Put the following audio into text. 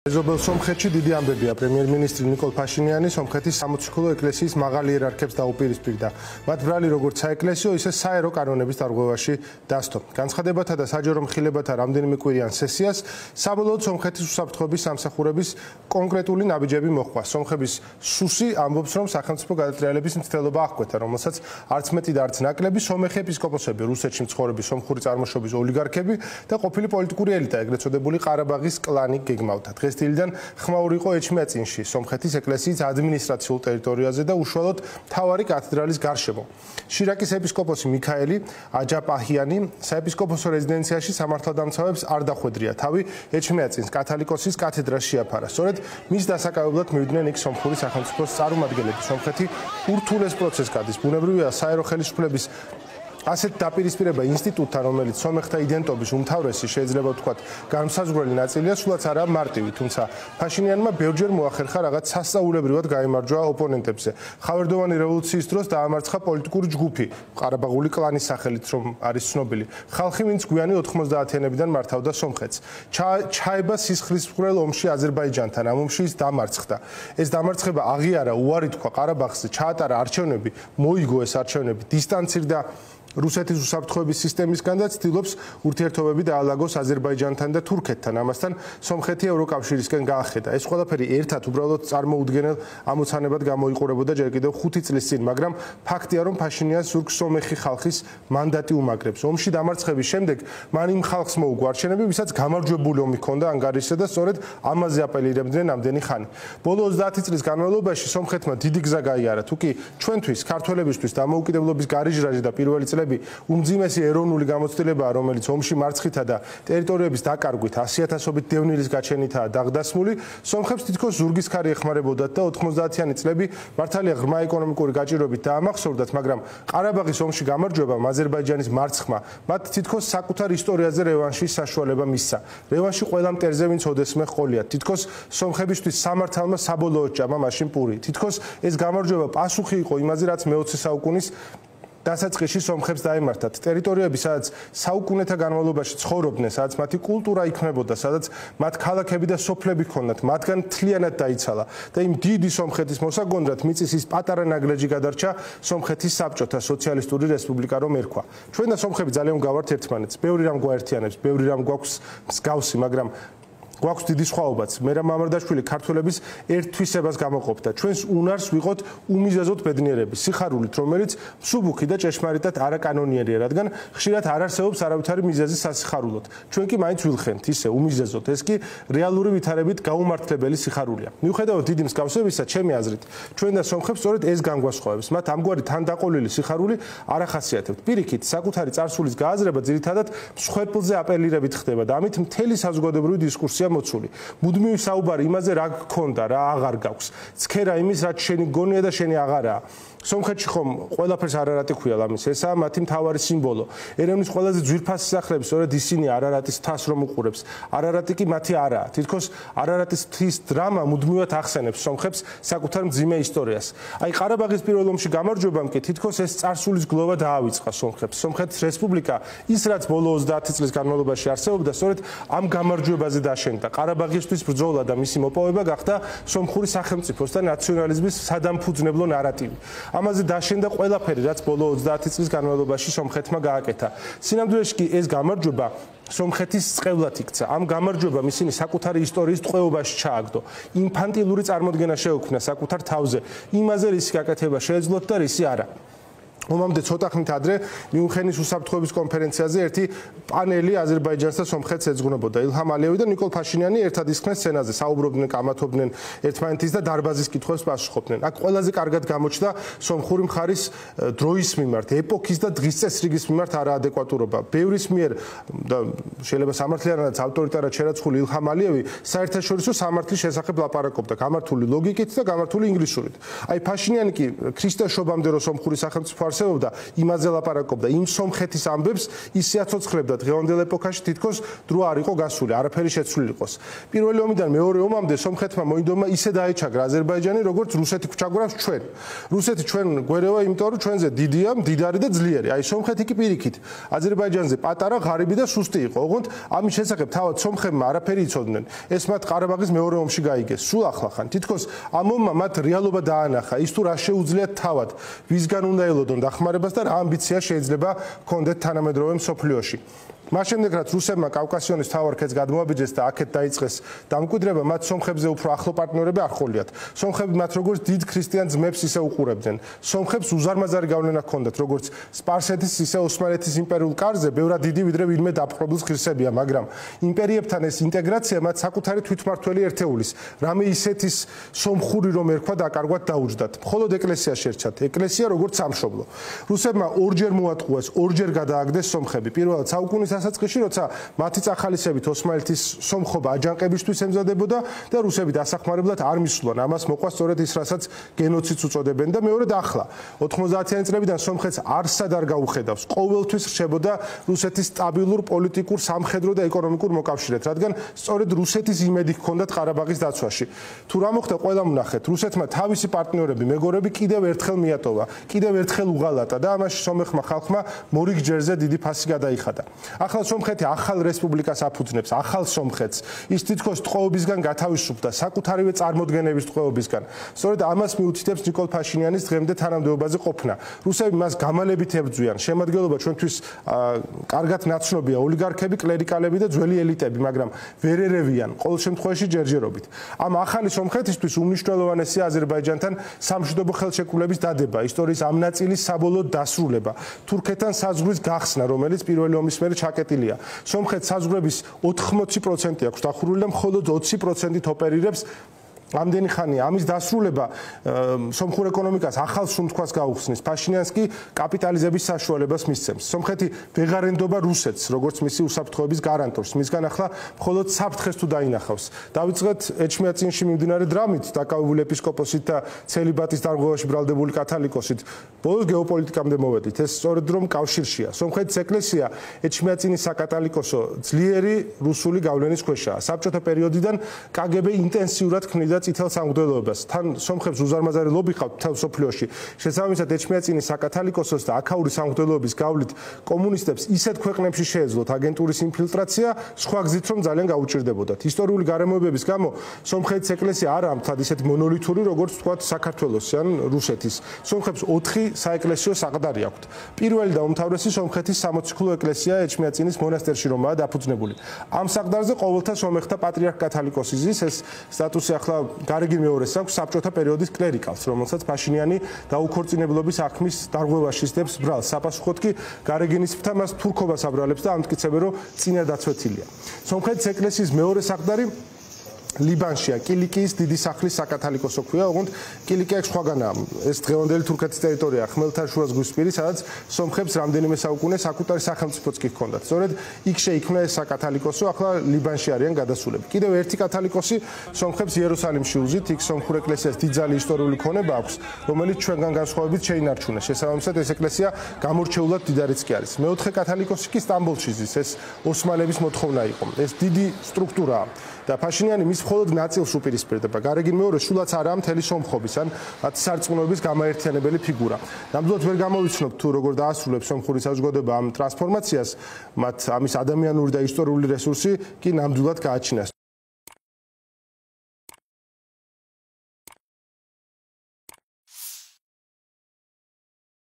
მეზობელ სომხეთში დიდი ამბებია პრემიერ-მინისტრი ნიკოლ ფაშინიანი სომხეთის სამოციქულო ეკლესიის მაღალ იერარქებს დაუპირისპირდა. მათ ბრალი როგორც საეკლესიო, ისე საერო კანონების დარღვევაში დასდო. განცხადებათა და საჯარო მხილებათა რამდენიმე კვირიან სესიას საბოლოოდ სომხეთის უსაფრთხოების სამსახურების კონკრეტული ნაბიჯები მოჰყვა. სომხების სუსი ამბობს, რომ სახელმწიფო გადატრიალების მცდელობა აღკვეთა, რომელსაც არც მეტი და არც ნაკლები სომეხი ეპისკოპოსები, რუსეთში მცხოვრები სომხური წარმოშობის ოლიგარქები და ყოფილი პოლიტიკური ელიტა, ეგრეთ წოდებული ყარაბაღის კლანი გეგმავდა. დღესდილიდან ხმაური იყო ეჩმიაწინში, სომხეთის ეკლესიის ადმინისტრაციულ ტერიტორიაზე და უშუალოდ მთავარი კათედრალის გარშემო. შირაკის ეპისკოპოსი მიქაელი აჯაპაჰიანი საეპისკოპოსო რეზიდენციაში სამართალდამცავებს არ დახვედრია თავი ეჩმიაწინს კათალიკოსის კათედრას შეაფარა. სწორედ მის დასაკავებლად მივიდნენ იქ სომხური სახელმწიფოს წარმომადგენლები. სომხეთი ურთულეს პროცესს გადის. ბუნებრივია საერო ხელისუფლების ასეთ დაპირისპირება ინსტიტუტთან, რომელიც სომეხთა იდენტობის უმთავრესი შეიძლება ვთქვათ განმსაზღვრელი ნაწილია, სულაც არა მარტივი, თუმცა ფაშინიანმა ბევრჯერ მოახერხა რაღაც სასწაულებრივად გაიმარჯვა ოპონენტებზე. ხავერდოვანი რევოლუციის დროს დაამარცხა პოლიტიკური ჯგუფი, ყარაბაღული კლანის სახელით რომ არის ცნობილი. ხალხი, ვინც გვიანი 90-იანებიდან მართავდა სომხეთს. ჩაება სისხლისმღვრელ ომში აზერბაიჯანთან, ამ ომში ის დამარცხდა. ეს დამარცხება აღიარა, უარი თქვა ყარაბაღზე, ჩაატარა არჩევნები, მოიგო ეს არჩევნები, დისტანცირდა რუსეთის უსაფრთხოების სისტემისგან და ცდილობს ურთიერთობები დაალაგოს აზერბაიჯანთან და თურქეთთან. ამასთან სომხეთი ევროკავშირისკენ გაახედა. ეს ყველაფერი ერთად უბრალოდ წარმოუდგენელ ამოცანებად გამოიყურებოდა ჯერ კიდევ 5 წლის წინ, მაგრამ ფაქტია, რომ ფაშინიანს ზურგს სომეხი ხალხის მანდატი უმაგრებს. ომში დამარცხების შემდეგ მან იმ ხალხს მოუგო არჩევნები, ვისაც გამარჯვებული ომი ჰქონდა ანგარიშზე და სწორედ ამაზე აპელირებდნენ ამდენი ხანი. ბოლო 30 წლის განმავლობაში სომხეთმა დიდი გზა გაიარა, თუკი ჩვენთვის, ქართველებისთვის დამოუკიდებლობის გარეჟრაჟი და პირველი უმძიმესი ეროვნული გამოცდილებაა, რომელიც ომში მარცხითა და ტერიტორიების დაკარგვით 100,000-ობით დევნილის გაჩენითაა დაღდასმული, სომხებს თითქოს ზურგის ქარი ეხმარებოდათ და 90-იანი წლები მართალია ღრმა ეკონომიკური გაჭირვებით დაამახსოვრდათ, მაგრამ ყარაბაღის ომში გამარჯვებამ აზერბაიჯანის მარცხმა მათ თითქოს საკუთარ ისტორიაზე რევანშის საშუალება მისცა. რევანში ყველა მტერზე, ვინც ოდესმე ჰყოლიათ. თითქოს სომხებისთვის სამართალმა საბოლოოდ ჭამა მაშინ პური. თითქოს ეს გამარჯვება პასუხი იყო იმაზე, რაც მე-20 საუკუნის დასაწყისში სომხებს დაემართათ. ტერიტორიები, სადაც საუკუნეთა განმავლობაში ცხოვრობდნენ, სადაც მათი კულტურა იქმნებოდა, სადაც მათ ქალაქები და სოფლები ჰქონდათ, მათგან მთლიანად დაიცალა და იმ დიდი სომხეთის მოსაგონდად მიწის ის პატარა ნაგლეჯი გადარჩა სომხეთის საბჭოთა სოციალისტური რესპუბლიკა რომ ერქვა. ჩვენ და სომხები ძალიან გავართ ერთმანეთს. ბევრი რამ გვაერთიანებს, ბევრი რამ გვაქვს მსგავსი, მაგრამ გვაქვს დიდი სხვაობაც. მერამ მამარდაშვილი ქართველების ერთთვისებას გამოყოფდა. ჩვენს უნარს ვიყოთ უმიზეზოდ ბედნიერები, სიხარულით, რომელიც მსუბუქი და ჭეშმარიტად არაკანონიერია, რადგან ხშირად არ არსებობს არავითარი მიზეზი სასიხარულოდ. ჩვენ კი მაინც ვილხენთ ისე უმიზეზოდ. ეს კი რეალური ვითარებით გაუმართლებელი სიხარულია. მიუხედავად დიდი მსგავსებისა, ჩემი აზრით, ჩვენ და სომხებს სწორედ ეს განგვასხვავებს. მათ ამგვარი თანდაყოლილი სიხარული არ ახასიათებთ. პირიქით, საკუთარი წარსულის გააზრება ძირითადად მსხვერპლზე აპელირებით ხდება და ამით მთელი საზოგადოებრივი დისკურსია მოცული. მუდმივი საუბარი იმაზე, რა გქონდა, რა აღარ გაქვს. ცქერა იმის, რაც შენი გონია და შენი აღარაა. სომხეთში ხომ ყველაფერს არარატი ქვია ლამის, ესაა მათი მთავარი სიმბოლო. ერევნის ყველაზე ძვირფასი სახლები სწორედ ისინი არარატის თას რომ უყურებს. არარატი კი მათი არაა. თითქოს არარატის თის დრამა მუდმივად ახსენებს სომხებს საკუთარ მძიმე ისტორიას. აი ყარაბაღის პირველ ომში გამარჯვებამ კი თითქოს ეს წარსულის გლოვა დაავიწყა სომხებს. სომხეთის რესპუბლიკა, ის რაც ბოლო 30 წლის განმავლობაში არსებობდა, სწორედ ამ გამარჯვებაზე დაშენდა. ყარაბაღისთვის ბრძოლა და მისი მოპოვება გახდა სომხური სახელმწიფოს და ნაციონალიზმის სადამფუძნებლო ნარატივი. ამაზე დაშენდა ყველაფერი, რაც ბოლო 30 წლის განმავლობაში სომხეთმა გააკეთა. სინამდვილეში კი ეს გამარჯვება სომხეთის წყევლად იქცა. ამ გამარჯვებამ ისინი საკუთარი ისტორიის ტყვეობაში ჩააგდო. ინფანტილური წარმოდგენა შეუქმნა საკუთარ თავზე, იმაზე რისი გაკეთება შეეძლოთ და რისი არა. ომამდე ცოტა ხნით ადრე მიუნხენის უსაფრთხოების კონფერენციაზე ერთი პანელი აზერბაიჯანს და სომხეთს ეძღვნებოდა. ილჰამ ალიევი და ნიკოლ ფაშინიანი ერთად ისხდნენ სცენაზე, საუბრობდნენ, კამათობდნენ ერთმანეთის და დარბაზის კითხვებს პასუხობდნენ. აქ ყველაზე კარგად გამოჩნდა სომხური მხარის დროის მიმართ, ეპოქის და დღის წესრიგის მიმართ არაადეკვატურობა. ბევრის მიერ და შეიძლება სამართლიანადაც ავტორიტარად შერაცხული ილჰამ ალიევი საერთაშორისო სამართლის შესახებ ლაპარაკობდა, გამართული ლოგიკით და გამართული ინგლისურით. აი ფაშინიანი კი ქრისტეშობამდე რო სომხური სახელმწიფო არსებობდა, იმაზე ლაპარაკობდა, იმ სომხეთის ამბებს ისე აცოცხლებდა დღევანდელ ეპოქაში თითქოს დრო არ იყო გასული, არაფერი შეცვლილი იყოს. პირველი ომიდან მეორე ომამდე სომხეთმა მოინდომა ისე დაეჩაგრა აზერბაიჯანი, როგორც რუსეთი გვჩაგვარავს ჩვენ. რუსეთი ჩვენ გვერევა, იმიტომ რომ ჩვენზე დიდია, მდიდარი და ძლიერი. აი სომხეთი კი პირიქით აზერბაიჯანზე პატარა, ღარიბი და სუსტი იყო. ოღონდ ამის შესახებ თავად სომხებმა არაფერი იცოდნენ. ეს მათ ყარაბაღის მეორე ომში გაიგეს. სულ ახლა ხან თითქოს ამ ომმა მათ რეალობა დაანახა. ის თუ რა შეუძლიათ თავად, ვისგან უნდა ელოდონ დახმარებას და რა ამბიცია შეიძლება ჰქონდეთ თანამედროვე მსოფლიოში. მას შემდეგ რაც რუსებმა კავკასიონის მთავარ ქედს გადმოაბიჯეს და აქეთ დაიწყეს დამკვიდრება, მათ სომხებზე უფრო ახლო პარტნიორები არ ჰყოლიათ. სომხები მათ როგორც დიდ ქრისტიან ძმებს ისე უყურებდნენ. სომხებს უზარმაზარი გავლენა ჰქონდათ როგორც სპარსეთის ისე ოსმალეთის იმპერიულ კარზე, ბევრად დიდი ვიდრე ვინმე დაპყრობილს ღირსებია, მაგრამ იმპერიებთან ეს ინტეგრაცია მათ საკუთარი თვითმმართველი ერთეულის, რამე ისეთის სომხური რომ ერქვა დაკარგვად დაუჯდათ. მხოლოდ ეკლესია შერჩათ. ეკლესია როგორც სამშობლო. რუსებმა ორჯერ მოატყუეს, ორჯერ გადააგდეს სომხები. პირველად საუკუნის დასაწყისში, როცა მათი წახალისებით ოსმალეთის სომხობა აჯანყებისთვის ემზადებოდა და რუსები დასახმარებლად არ მისვლან. ამას მოყვა სწორედ ის, რასაც გენოციდს უწოდებენ და მეორედ ახლა 90-იანი წლებიდან სომხეთს არსად არ გაუხედავს. ყოველთვის რჩებოდა რუსეთის სტაბილურ პოლიტიკურ, სამხედრო და ეკონომიკურ მოკავშირედ, რადგან სწორედ რუსეთის იმედი ჰქონდათ ყარაბაღის დაცვაში. თუ რა მოხდა, ყველა ვნახეთ, რუსეთმა თავისი პარტნიორები, მეგობრები კიდევ ერთხელ მიატოვა, კიდევ ერთხელ უღალატა და ამაში სომეხმა ხალხმა მორიგ ჯერზე დიდი ფასი გადაიხადა. ახლა სომხეთი ახალ რესპუბლიკას აფუძნებს, ახალ სომხეთს. ის თითქოს ტყვეობისგან გათავისუფლდა, საკუთარივე წარმოდგენების ტყვეობისგან. სწორედ ამას მიუთითებს ნიკოლ ფაშინიანის დღემდე თანამდებობაზე ყოფნა. რუსები მას გამალებით ებრძვიან. შემადგენლობა ჩვენთვის კარგად ნაცნობია, ოლიგარქები, კლერიკალები და ძველი ელიტები, მაგრამ ვერ ერევიან, ყოველ შემთხვევაში ჯერჯერობით. ამ ახალი სომხეთისთვის უმნიშვნელოვანესია აზერბაიჯანთან სამშვიდობო ხელშეკრულების დადება, ისტორიის ამ ნაწილის საბოლოო დასრულება, თურქეთთან საზღვრის გახსნა, რომელიც პირველი ომის მერე ჩაკეტილია. სომხეთს საზღვრების 80% აქვს დახურული და მხოლოდ 20%-ით ოპერირებს. ამდენი ხანია ამის დასრულება სომხურ ეკონომიკას ახალ სუნთქვას გაუხსნის. ფაშინიანს კი კაპიტალიზების საშუალებას მისცემს. სომხეთი ვეღარ ენდობა რუსეთს, როგორც მისი უსაფრთხოების გარანტორს. მისგან ახლა მხოლოდ საფრთხეს თუ დაინახავს. დავიწყეთ ეჩმიածინში მიმდინარე დრამით, დაკავებული ეპისკოპოსით და ცელიბატის დარღვევაში ბრალდებული კათალიკოსით. ბოლოს გეოპოლიტიკამდე მოვედით. ეს სწორედ რომ კავშირშია. სომხეთის ეკლესია ეჩმიაცინის საკათალიკოსო ძლიერი რუსული გავლენის ქვეშაა. საბჭოთა პერიოდიდან კგბ ინტენსიურად ქმნიდა წითელ სამღვდელოებას. თან სომხებს უზარმაზარი ლობი ჰყავთ მთელ მსოფლიოში. შესაბამისად ეჩმიაცინის საკათალიკოსოს და აქაური სამღვდელოების გავლით კომუნისტებს ისეთ ქვეყნებში შეეძლოთ აგენტურის ინფილტრაცია, სხვა გზით რომ ძალიან გაუჭირდებოდათ. ისტორიული გარემოებების გამო სომხეთის ეკლესია არ ამთად ისეთი მონოლითური, როგორც თქვათ საქართველოსი ან რუსეთის. სომხებს 4 საეკლესიო საყდარი აქვთ. პირველი და უმთავრესი სომხეთის სამოციქულო ეკლესია ეჩმიაცინის მონასტერში რომაა დაფუძნებული. ამ საყდარზე ყოველთა სომეხთა პატრიარქ კათალიკოსი ზის, ეს სტატუსი ახლა გარეგინ მეორეს აქვს საბჭოთა პერიოდის კლერიკალს, რომელსაც ფაშინიანი დაუქორწინებლობის აღქმის დარღვევაში სდებს ბრალს. საპასუხოდ კი გარეგინის ფრთა მას თურქობას აბრალებს და ამტკიცებენ, რომ წინა დაცვეთილია. სომხეთის ეკლესიის მეორე საყდარი ლიბანშია, კილიკიის დიდი სახლის საკათალიკოსო ქვია, ოღონდ კილიკია სხვაგანაა. ეს დღევანდელი თურქეთის ტერიტორია, ხმელთაშუა ზღვისპირი, სადაც სომხებს რამდენიმე საუკუნე საკუთარი სახელმწიფოც კი ჰქონდათ. სწორედ იქ შეიქმნა ეს საკათალიკოსო, ახლა ლიბანში არიან გადასულები. კიდევ ერთი კათალიკოსი სომხებს იერუსალიმში უზით, იქ სომხურ ეკლესიას დიდძალი ისტორიული ქონება აქვს, რომელიც ჩვენგან განსხვავებით შეინარჩუნეს. შესაბამისად ეს ეკლესია გამორჩეულად დიდარიც კი არის. მეოთხე კათალიკოსი კი სტამბოლში ზის, ეს ოსმალების მოთხოვნა იყო. ეს დიდი სტრუქტურაა და ფაშინიანი მის მხოლოდ ნაწილს უპირისპირდება. გარეგინ მეორე სულაც არაა მთელი სომხობის ან მათ სარწმუნოების გამაერთიანებელი ფიგურა. ნამდვილად ვერ გამოვიცნობთ თუ როგორ დაასრულებს სომხური საზოგადოება ამ ტრანსფორმაციას, მათ ამის ადამიანური და ისტორიული რესურსი კი ნამდვილად გააჩნიათ.